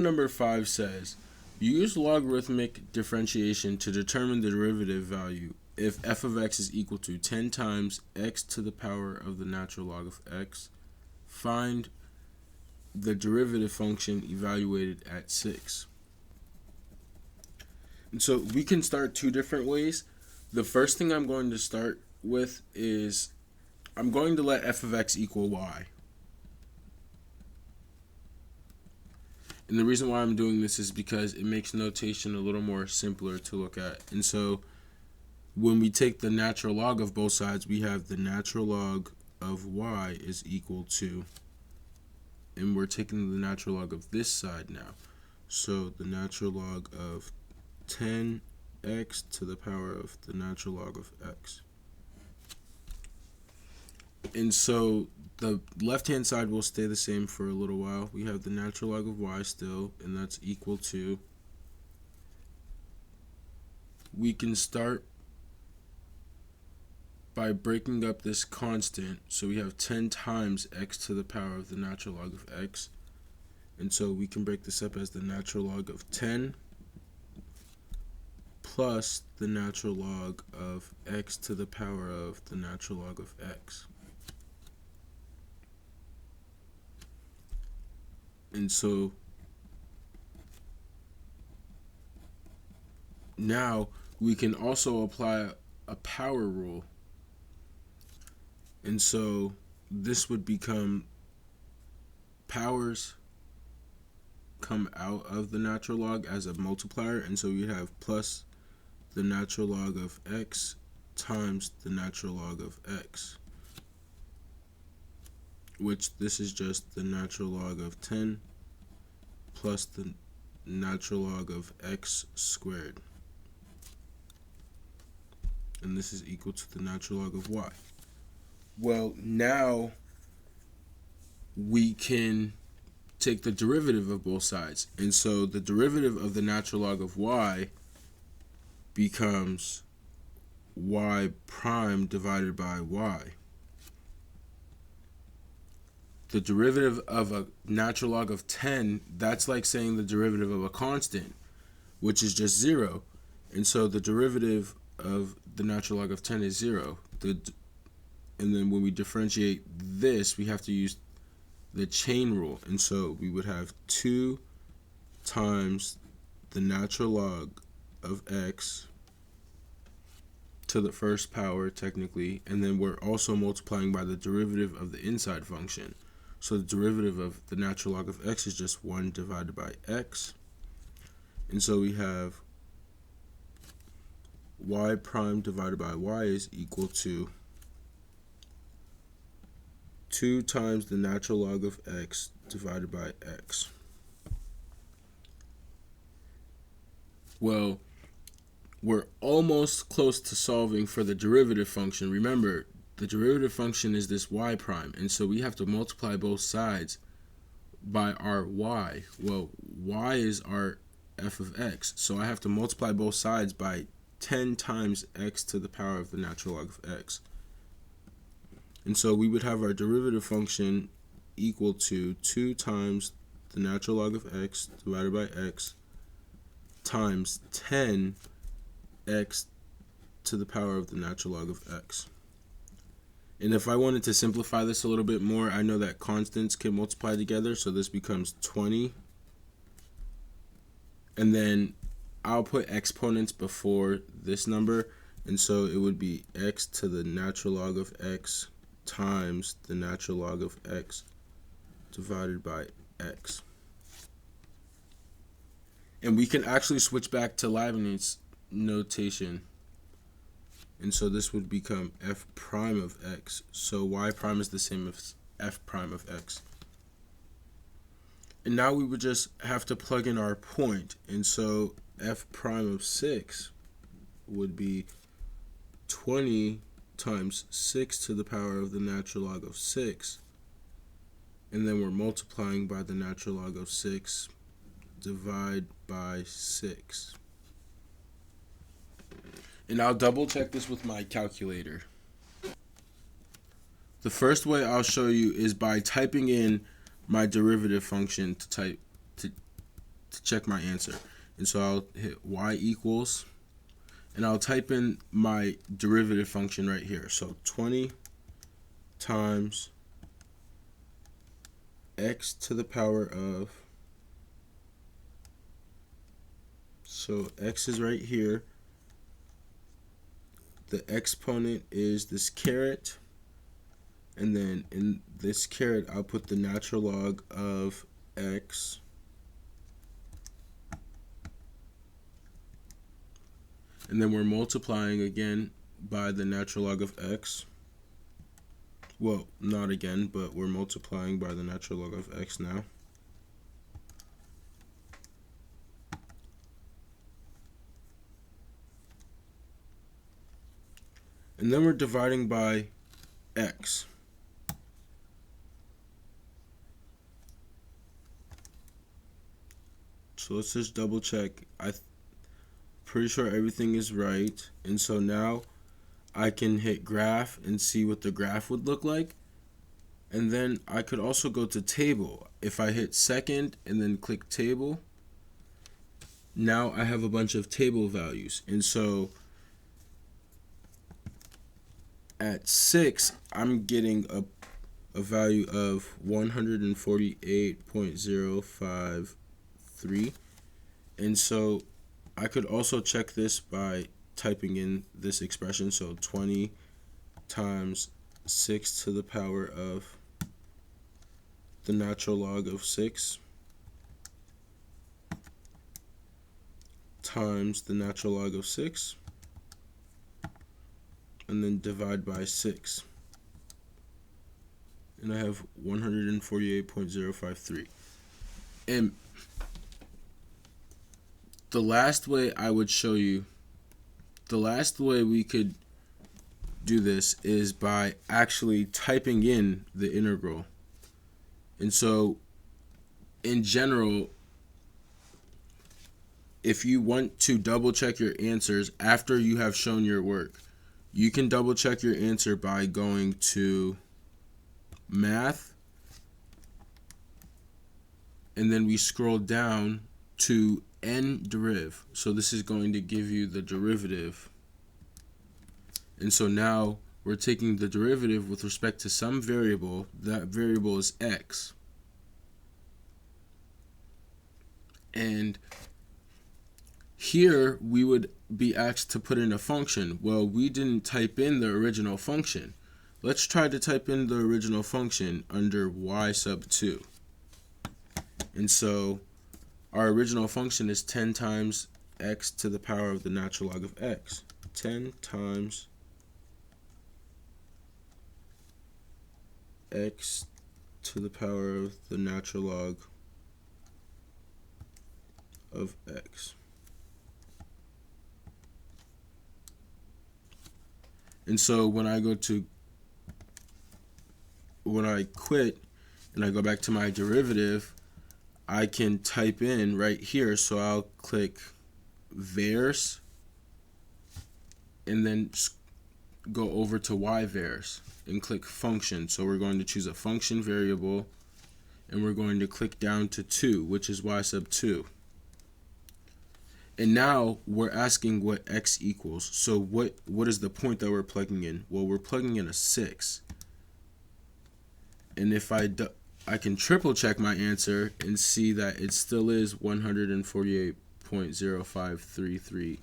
Number 5 says, use logarithmic differentiation to determine the derivative value if f of x is equal to 10 times x to the power of the natural log of x. Find the derivative function evaluated at 6. And so we can start two different ways. The first thing I'm going to start with is I'm going to let f of x equal y. And the reason why I'm doing this is because it makes notation a little more simpler to look at. And so when we take the natural log of both sides, we have the natural log of y is equal to, and we're taking the natural log of this side now. So the natural log of 10x to the power of the natural log of x. And so the left-hand side will stay the same for a little while. We have the natural log of y still, and that's equal to, we can start by breaking up this constant. So we have 10 times x to the power of the natural log of x. And so we can break this up as the natural log of 10 plus the natural log of x to the power of the natural log of x. And so now we can also apply a power rule. And so this would become powers come out of the natural log as a multiplier. And so we have plus the natural log of x times the natural log of x, which this is just the natural log of 10 plus the natural log of x squared. And this is equal to the natural log of y. Well, now we can take the derivative of both sides. And so the derivative of the natural log of y becomes y prime divided by y. The derivative of a natural log of 10, that's like saying the derivative of a constant, which is just 0. And so the derivative of the natural log of 10 is 0. And then when we differentiate this, we have to use the chain rule. And so we would have 2 times the natural log of x to the first power, technically. And then we're also multiplying by the derivative of the inside function. So the derivative of the natural log of x is just 1 divided by x. And so we have y prime divided by y is equal to 2 times the natural log of x divided by x. Well, we're almost close to solving for the derivative function. Remember, the derivative function is this y prime, and so we have to multiply both sides by our y. Well, y is our f of x, so I have to multiply both sides by 10 times x to the power of the natural log of x. And so we would have our derivative function equal to 2 times the natural log of x divided by x times 10 x to the power of the natural log of x. And if I wanted to simplify this a little bit more, I know that constants can multiply together, so this becomes 20. And then I'll put exponents before this number, and so it would be x to the natural log of x times the natural log of x divided by x. And we can actually switch back to Leibniz notation. And so this would become f prime of x. So y prime is the same as f prime of x. And now we would just have to plug in our point. And so f prime of 6 would be 20 times 6 to the power of the natural log of 6. And then we're multiplying by the natural log of 6, divide by 6. And I'll double check this with my calculator. The first way I'll show you is by typing in my derivative function check my answer. And so I'll hit y equals, and I'll type in my derivative function right here. So 20 times x to the power of, so x is right here, the exponent is this caret, and then in this caret I'll put the natural log of x, and then we're multiplying again by the natural log of x. Well, not again, but we're multiplying by the natural log of x now. And then we're dividing by x. So let's just double check. I'm pretty sure everything is right. And so now I can hit graph and see what the graph would look like. And then I could also go to table. If I hit second and then click table, now I have a bunch of table values. And so at 6, I'm getting a value of 148.053. And so I could also check this by typing in this expression. So 20 times 6 to the power of the natural log of 6 times the natural log of 6, and then divide by 6. And I have 148.053. And the last way I would show you, the last way we could do this is by actually typing in the integral. And so in general, if you want to double check your answers after you have shown your work, you can double check your answer by going to math, and then we scroll down to n-deriv. So this is going to give you the derivative. And so now we're taking the derivative with respect to some variable. That variable is x. And here we would be asked to put in a function. Well, we didn't type in the original function. Let's try to type in the original function under y sub 2. And so our original function is 10 times x to the power of the natural log of x. 10 times x to the power of the natural log of x. And so when I quit and I go back to my derivative, I can type in right here. So I'll click vars and then go over to yvars and click function. So we're going to choose a function variable, and we're going to click down to 2, which is y sub 2. And now we're asking what x equals. So what is the point that we're plugging in? Well, we're plugging in a 6. And if I can triple check my answer and see that it still is 148.0533